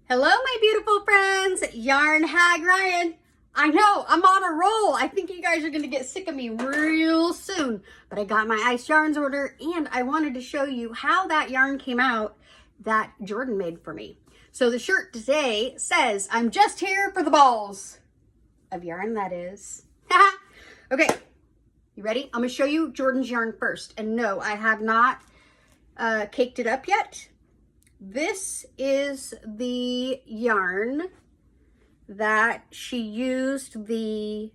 Hello, my beautiful friends. Yarn Hag Ryan. I know, I'm on a roll. I think you guys are going to get sick of me real soon. But I got my ice yarns order, and I wanted to show you how that yarn came out that Jordan made for me. So the shirt today says, I'm just here for the balls of yarn, that is. Okay, you ready? I'm going to show you Jordan's yarn first. And no, I have not caked it up yet. This is the yarn that she used the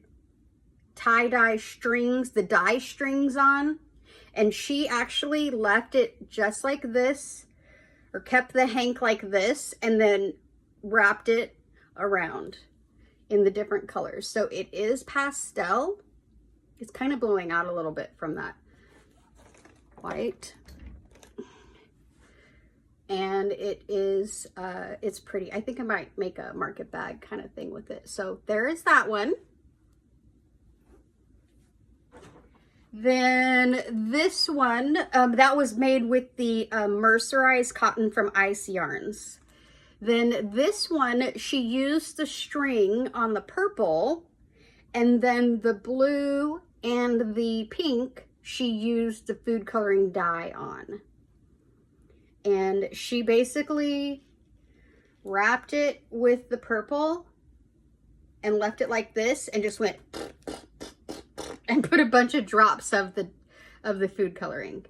tie-dye strings, the dye strings on, and she actually left it just like this, or kept the hank like this, and then wrapped it around in the different colors. So it is pastel. It's kind of blowing out a little bit from that white. And it is, it's pretty. I think I might make a market bag kind of thing with it. So there is that one. Then this one, that was made with the mercerized cotton from Ice Yarns. Then this one, she used the string on the purple, and then the blue and the pink, she used the food coloring dye on. And she basically wrapped it with the purple and left it like this and just went and put a bunch of drops of the food coloring.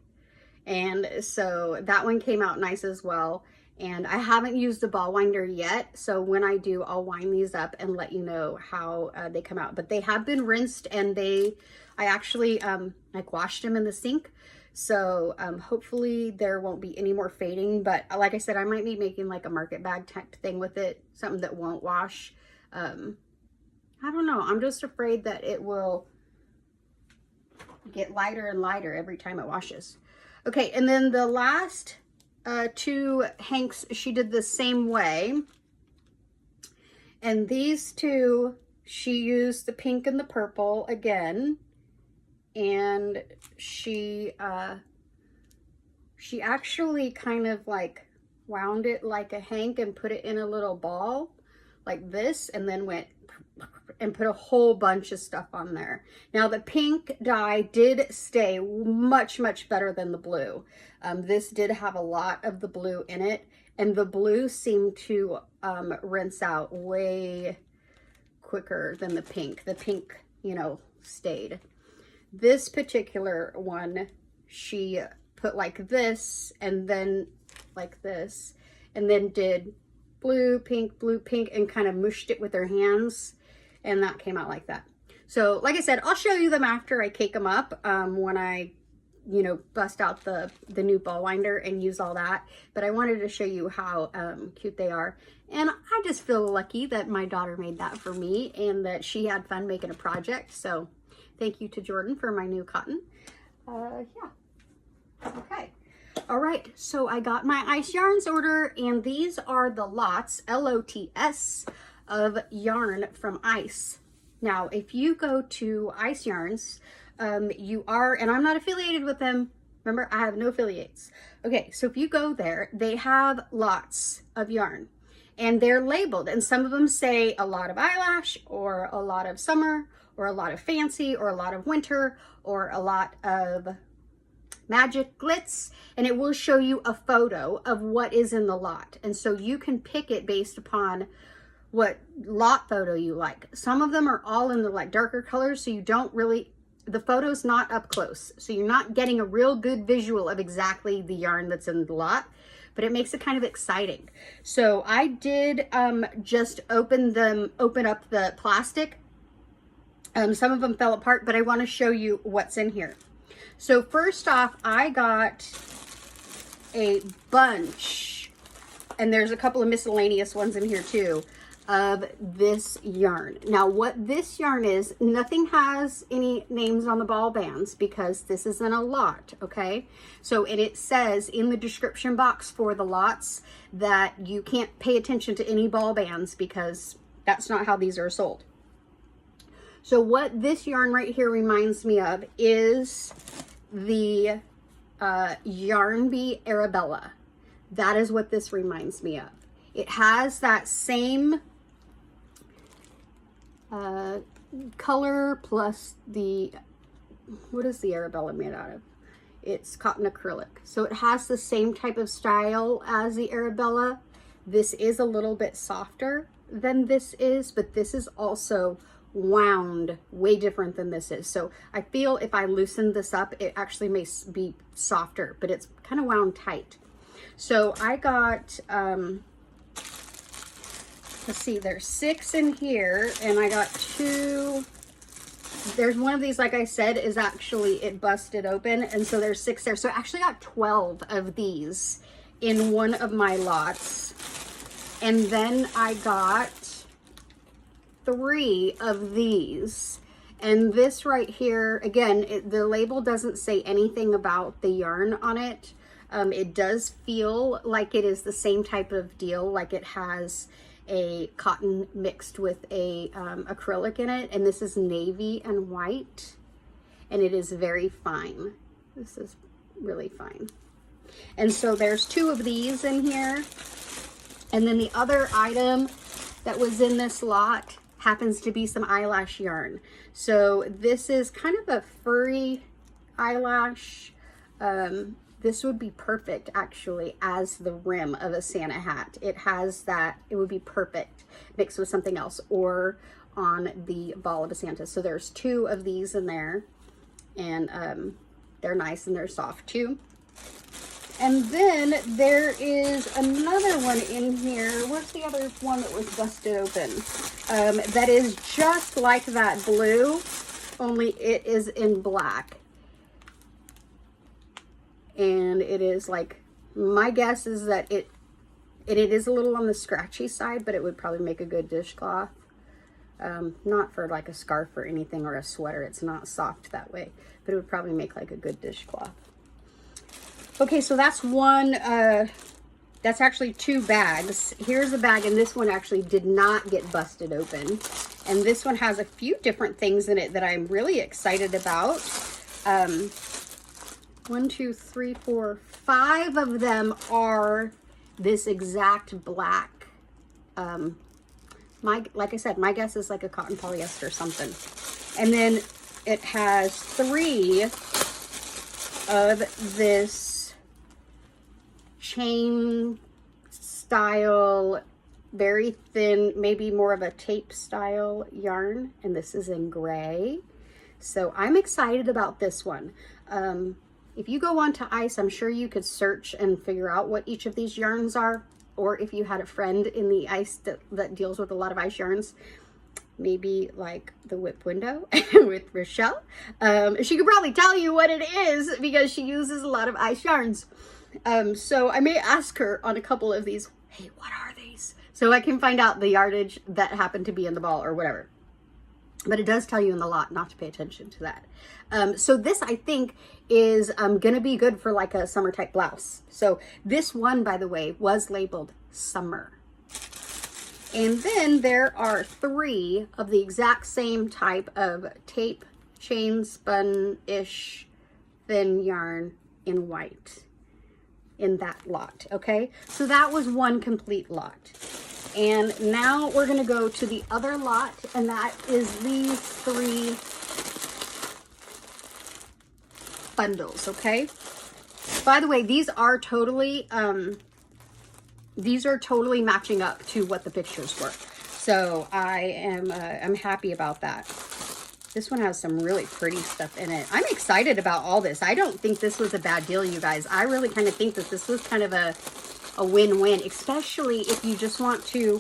And so that one came out nice as well. And I haven't used the ball winder yet, so when I do, I'll wind these up and let you know how they come out. But they have been rinsed, and I actually like washed them in the sink. So hopefully there won't be any more fading, but like I said, I might be making like a market bag type thing with it, something that won't wash. I don't know. I'm just afraid that it will get lighter and lighter every time it washes. Okay, and then the last two hanks, she did the same way. And these two, she used the pink and the purple again. And she actually kind of like wound it like a hank and put it in a little ball like this, and then went and put a whole bunch of stuff on there. Now the pink dye did stay much better than the blue. This did have a lot of the blue in it, and the blue seemed to rinse out way quicker than the pink. The pink, you know, stayed. This particular one, she put like this, and then like this, and then did blue, pink, and kind of mushed it with her hands, and that came out like that. So like I said, I'll show you them after I cake them up, when I, you know, bust out the new ball winder and use all that. But I wanted to show you how cute they are. And I just feel lucky that my daughter made that for me, and that she had fun making a project. So thank you to Jordan for my new cotton. Yeah. Okay. All right. So I got my Ice Yarns order, and these are the lots, L-O-T-S, of yarn from Ice. Now, if you go to Ice Yarns, you are, and I'm not affiliated with them. Remember, I have no affiliates. Okay. So if you go there, they have lots of yarn, and they're labeled, and some of them say a lot of eyelash, or a lot of summer, or a lot of fancy, or a lot of winter, or a lot of magic glitz, and it will show you a photo of what is in the lot. And so you can pick it based upon what lot photo you like. Some of them are all in the like darker colors, so you don't really, the photo's not up close, so you're not getting a real good visual of exactly the yarn that's in the lot, but it makes it kind of exciting. So I did just open up the plastic. Some of them fell apart, but I want to show you what's in here. So first off, I got a bunch, and there's a couple of miscellaneous ones in here too, of this yarn. Now what this yarn is, nothing has any names on the ball bands because this isn't a lot, okay? So, and it says in the description box for the lots that you can't pay attention to any ball bands because that's not how these are sold. So what this yarn right here reminds me of is the Yarn Bee Arabella. That is what this reminds me of. It has that same color plus the, what is the Arabella made out of? It's cotton acrylic. So it has the same type of style as the Arabella. This is a little bit softer than this is, but this is also wound way different than this is. So I feel if I loosen this up, it actually may be softer, but it's kind of wound tight. So I got, let's see, there's 6 in here, and I got 2. There's one of these, like I said, is actually, it busted open, and so there's 6 there. So I actually got 12 of these in one of my lots. And then I got 3 of these. And this right here, again, the label doesn't say anything about the yarn on it. It does feel like it is the same type of deal, like it has a cotton mixed with a acrylic in it, and this is navy and white, and it is very fine. This is really fine. And so there's 2 of these in here, and then the other item that was in this lot happens to be some eyelash yarn. So this is kind of a furry eyelash. This would be perfect actually as the rim of a Santa hat. It has that, it would be perfect mixed with something else or on the ball of a Santa. So there's 2 of these in there, and they're nice and they're soft too. And then there is another one in here. Where's the other one that was busted open? That is just like that blue, only it is in black. And it is like, my guess is that it is a little on the scratchy side, but it would probably make a good dishcloth. Not for like a scarf or anything or a sweater. It's not soft that way, but it would probably make like a good dishcloth. Okay, so that's one, that's actually 2 bags. Here's a bag, and this one actually did not get busted open. And this one has a few different things in it that I'm really excited about. 1, 2, 3, 4, 5 of them are this exact black. Like I said, my guess is like a cotton polyester or something. And then it has 3 of this chain style, very thin, maybe more of a tape style yarn. And this is in gray. So I'm excited about this one. If you go onto Ice, I'm sure you could search and figure out what each of these yarns are. Or if you had a friend in the Ice that deals with a lot of Ice yarns, maybe like the Whip Window with Rochelle. She could probably tell you what it is because she uses a lot of Ice yarns. So I may ask her on a couple of these, hey, what are these? So I can find out the yardage that happened to be in the ball or whatever. But it does tell you in the lot not to pay attention to that. So this, I think, is going to be good for like a summer type blouse. So this one, by the way, was labeled summer. And then there are 3 of the exact same type of tape, chain spun-ish thin yarn in white in that lot, okay? So that was one complete lot. And now we're gonna go to the other lot, and that is these 3 bundles, okay? By the way, these are totally matching up to what the pictures were. So I am I'm happy about that. This one has some really pretty stuff in it. I'm excited about all this. I don't think this was a bad deal, you guys. I really kind of think that this was kind of a win-win, especially if you just want to,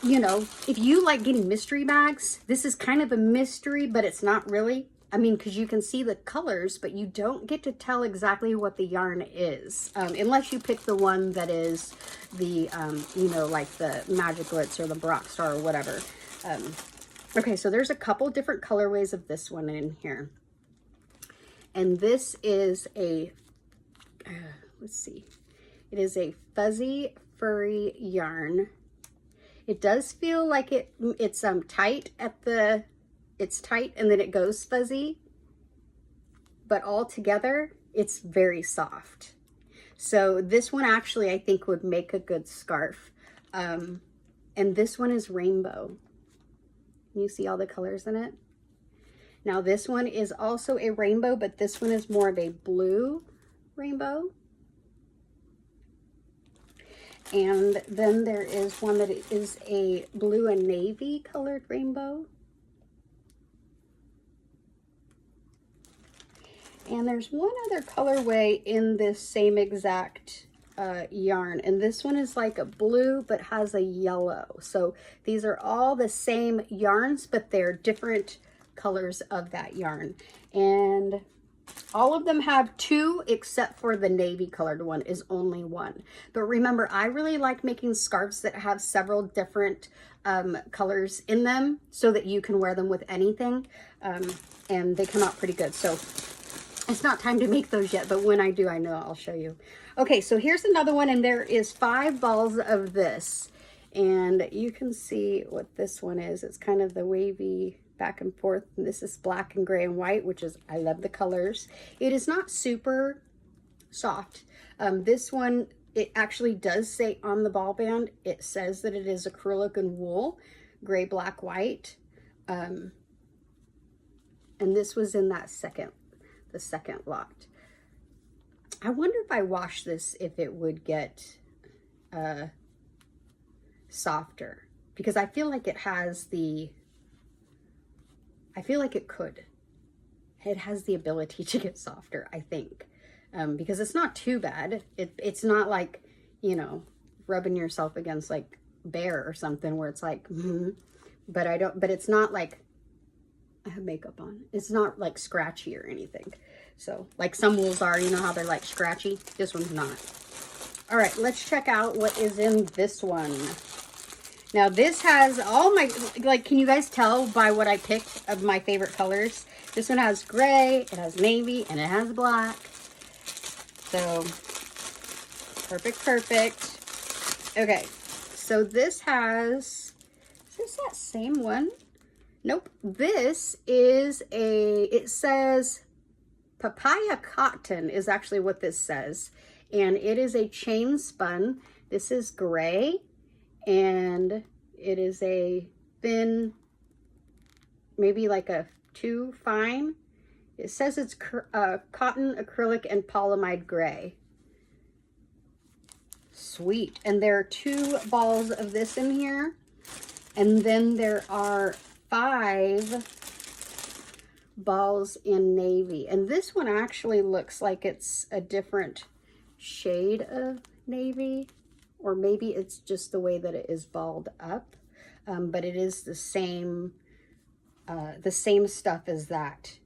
you know, if you like getting mystery bags. This is kind of a mystery, but it's not really. I mean, because you can see the colors, but you don't get to tell exactly what the yarn is, unless you pick the one that is the, you know, like the Magic Glitz or the Baroque Star or whatever. Okay, so there's a couple different colorways of this one in here. And this is a, let's see. It is a fuzzy, furry yarn. It does feel like it's tight at the, it's tight and then it goes fuzzy, but all together, it's very soft. So this one actually, I think, would make a good scarf. And this one is rainbow. You see all the colors in it? Now this one is also a rainbow, but this one is more of a blue rainbow. And then there is one that is a blue and navy colored rainbow. And there's one other colorway in this same exact yarn, and this one is like a blue but has a yellow. So these are all the same yarns, but they're different colors of that yarn. And all of them have two, except for the navy colored one is only one. But remember, I really like making scarves that have several different colors in them so that you can wear them with anything, and they come out pretty good. So it's not time to make those yet, but when I do, I know I'll show you. Okay, so here's another one, and there is 5 balls of this, and you can see what this one is. It's kind of the wavy back and forth, and this is black and gray and white, which is, I love the colors. It is not super soft. This one, it actually does say on the ball band, it says that it is acrylic and wool, gray, black, white, and this was in that the second lot. I wonder if I wash this, if it would get softer, because I feel like it has I feel like it could. It has the ability to get softer, I think, because it's not too bad. It's not like, you know, rubbing yourself against like bear or something where it's like, but it's not like, I have makeup on. It's not like scratchy or anything. So like some wools are, you know how they're like scratchy? This one's not. All right, let's check out what is in this one. Now this has all my, like, can you guys tell by what I picked of my favorite colors? This one has gray, it has navy, and it has black. So perfect. Okay, so this has, is this that same one? Nope, this is it says papaya cotton is actually what this says. And it is a chain spun. This is gray, and it is a thin, maybe like a 2 fine. It says it's cotton, acrylic, and polyamide gray. Sweet. And there are 2 balls of this in here. And then there are 5 balls in navy, and this one actually looks like it's a different shade of navy, or maybe it's just the way that it is balled up, but it is the same stuff as that,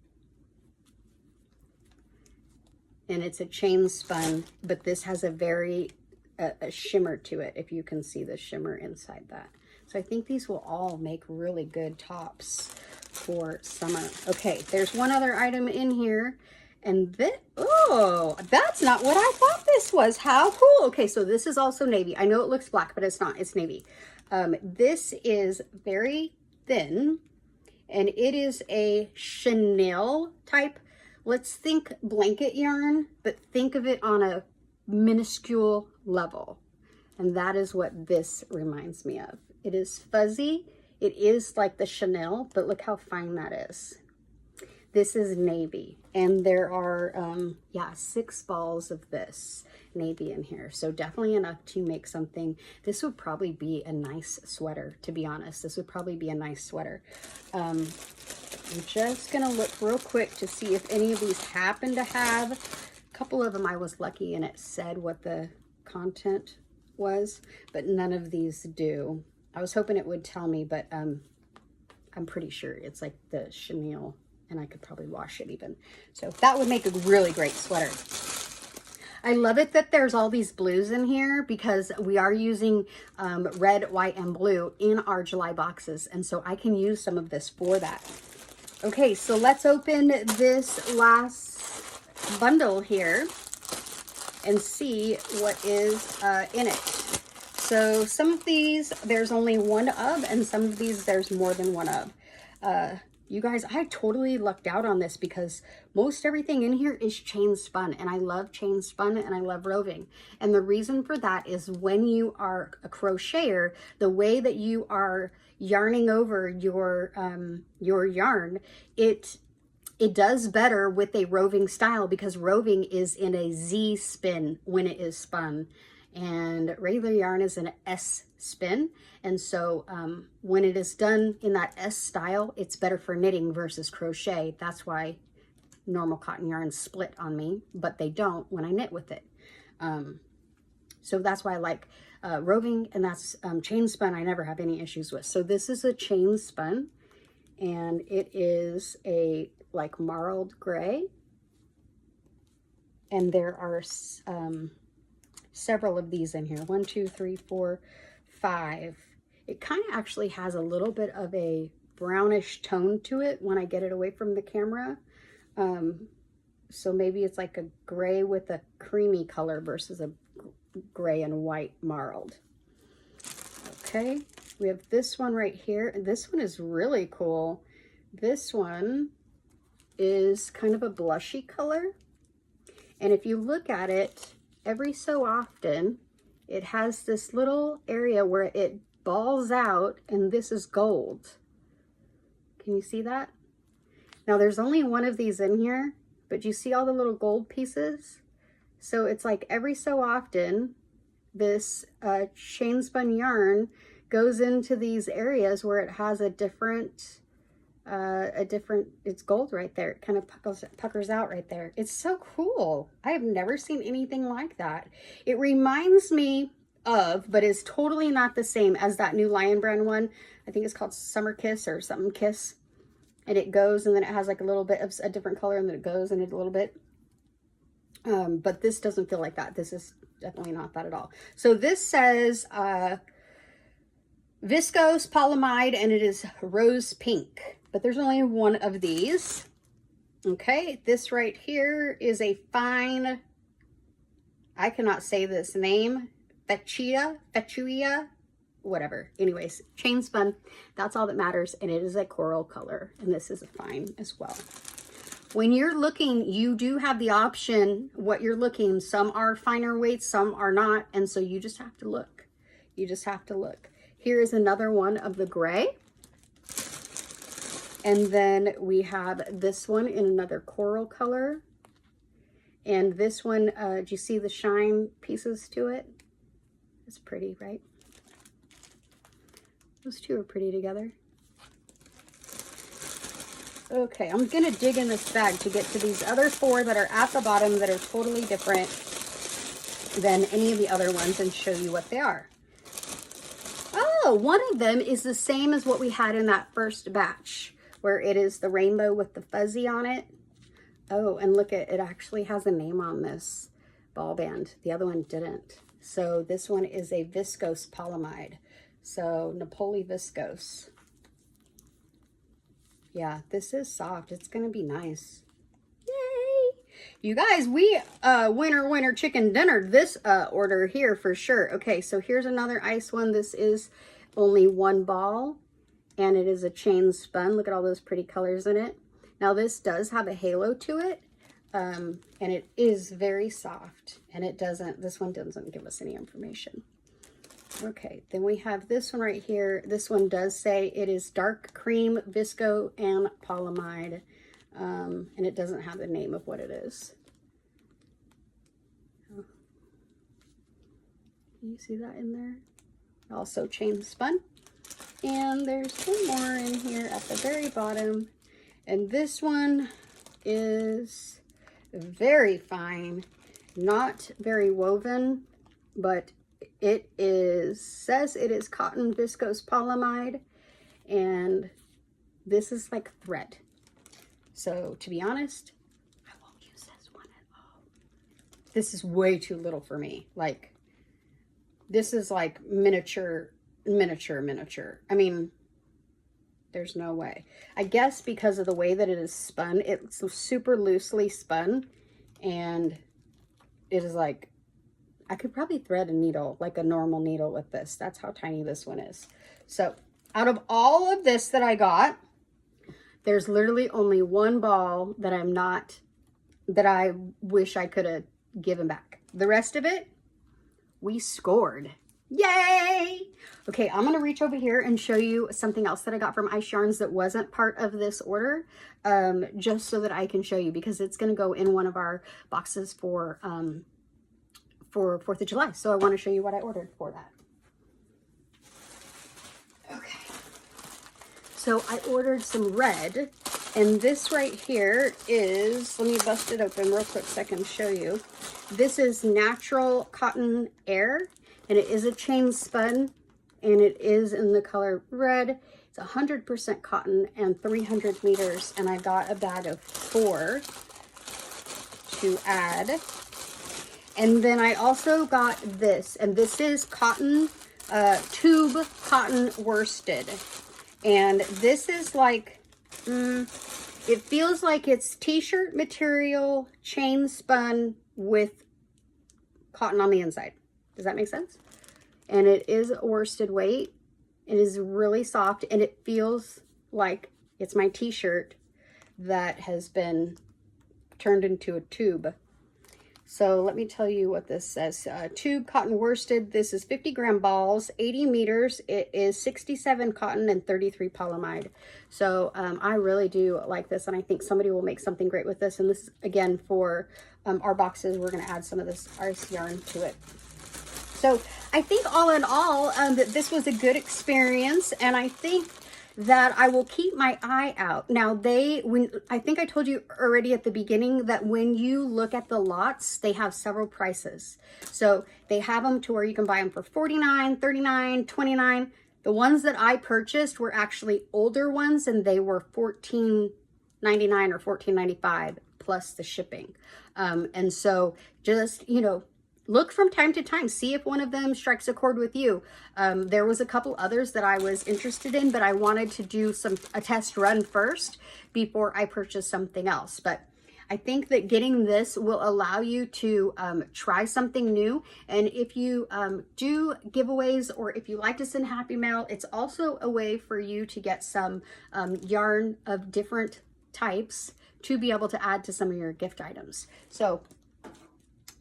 and it's a chain spun, but this has a very a shimmer to it, if you can see the shimmer inside that. So I think these will all make really good tops for summer. Okay, there's one other item in here, and this, oh, that's not what I thought this was. How cool. Okay, so this is also navy. I know it looks black, but it's not. It's navy. This is very thin, and it is a chenille type. Let's think blanket yarn, but think of it on a minuscule level. And that is what this reminds me of. It is fuzzy. It is like the chenille, but look how fine that is. This is navy, and there are, 6 balls of this navy in here. So definitely enough to make something. This would probably be a nice sweater, to be honest. This would probably be a nice sweater. I'm just gonna look real quick to see if any of these happen to have. A couple of them I was lucky and it said what the content was, but none of these do. I was hoping it would tell me, but I'm pretty sure it's like the chenille, and I could probably wash it even. So that would make a really great sweater. I love it that there's all these blues in here, because we are using red, white, and blue in our July boxes, and so I can use some of this for that. Okay, so let's open this last bundle here and see what is in it. So some of these there's only one of, and some of these there's more than one of. You guys, I totally lucked out on this because most everything in here is chain spun, and I love chain spun and I love roving. And the reason for that is when you are a crocheter, the way that you are yarning over your yarn, it does better with a roving style because roving is in a Z spin when it is spun, and regular yarn is an S spin. And so when it is done in that S style, it's better for knitting versus crochet. That's why normal cotton yarns split on me, but they don't when I knit with it. So that's why I like roving, and that's chain spun. I never have any issues with. So this is a chain spun, and it is a like marled gray, and there are several of these in here. 1, 2, 3, 4, 5. It kind of actually has a little bit of a brownish tone to it when I get it away from the camera. So maybe it's like a gray with a creamy color versus a gray and white marled. Okay, we have this one right here, and this one is really cool. This one is kind of a blushy color, and if you look at it every so often, it has this little area where it balls out, and this is gold. Can you see that? Now there's only one of these in here, but you see all the little gold pieces? So it's like every so often this chain spun yarn goes into these areas where it has a different, it's gold right there. It kind of puckers out right there. It's so cool. I have never seen anything like that. It reminds me of, but is totally not the same as that new Lion Brand one. I think it's called Summer Kiss or something Kiss. And it goes, and then it has like a little bit of a different color, and then it goes in it a little bit. But this doesn't feel like that. This is definitely not that at all. So this says viscose polyamide, and it is rose pink, but there's only one of these. Okay, this right here is a fine, I cannot say this name, Fechuia, whatever. Anyways, chain spun, that's all that matters, and it is a coral color, and this is a fine as well. When you're looking, you do have the option what you're looking. Some are finer weights, some are not, and so you just have to look. You just have to look. Here is another one of the gray. And then we have this one in another coral color. And this one, do you see the shine pieces to it? It's pretty, right? Those two are pretty together. Okay, I'm gonna dig in this bag to get to these other 4 that are at the bottom that are totally different than any of the other ones and show you what they are. Oh, one of them is the same as what we had in that first batch, where it is the rainbow with the fuzzy on it. Oh, and look at it, actually has a name on this ball band. The other one didn't. So this one is a viscose polyamide. So Napoli viscose. Yeah, this is soft. It's gonna be nice. Yay! You guys, we winner chicken dinner this order here for sure. Okay, so here's another ice one. This is only 1 ball, and it is a chain spun. Look at all those pretty colors in it. Now this does have a halo to it, and it is very soft, and it doesn't, this one doesn't give us any information. Okay, then we have this one right here. This one does say it is dark cream, visco, and polyamide, and it doesn't have the name of what it is. Oh. Can you see that in there? Also chain spun. And there's one more in here at the very bottom. And this one is very fine, not very woven, but it is, says it is cotton viscose polyamide, and this is like thread. So to be honest, I won't use this one at all. This is way too little for me. Like, this is like miniature. I mean, there's no way. I guess because of the way that it is spun, it's super loosely spun, and it is like, I could probably thread a needle, like a normal needle with this. That's how tiny this one is. So out of all of this that I got, There's literally only one ball that that I wish I could have given back. The rest of it, we scored. Yay! Okay, I'm gonna reach over here and show you something else that I got from Ice Yarns that wasn't part of this order, just so that I can show you, because it's gonna go in one of our boxes for 4th of July. So I wanna show you what I ordered for that. Okay, so I ordered some red, and this right here is, let me bust it open real quick so I can show you. This is Natural Cotton Air, and it is a chain spun, and it is in the color red. It's 100% cotton and 300 meters, and I got a bag of 4 to add. And then I also got this, and this is cotton, tube cotton worsted. And this is like, it feels like it's t-shirt material, chain spun with cotton on the inside. Does that make sense? And it is a worsted weight. It is really soft, and it feels like it's my t-shirt that has been turned into a tube. So let me tell you what this says. Tube cotton worsted. This is 50-gram balls, 80 meters. It is 67 cotton and 33 polyamide. So I really do like this, and I think somebody will make something great with this. And this is, again, for our boxes. We're going to add some of this ice yarn to it. So I think all in all, that this was a good experience, and I think that I will keep my eye out. Now I think I told you already at the beginning that when you look at the lots, they have several prices. So they have them to where you can buy them for $49, $39, $29. The ones that I purchased were actually older ones, and they were $14.99 or $14.95 plus the shipping. And so just, you know, look from time to time, see if one of them strikes a chord with you. There was a couple others that I was interested in, but I wanted to do a test run first before I purchased something else. But I think that getting this will allow you to try something new. And if you do giveaways, or if you like to send happy mail, it's also a way for you to get some yarn of different types to be able to add to some of your gift items. So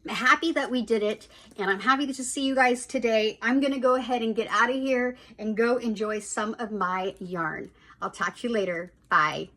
I'm happy that we did it, and I'm happy to see you guys today. I'm gonna go ahead and get out of here and go enjoy some of my yarn. I'll talk to you later. Bye.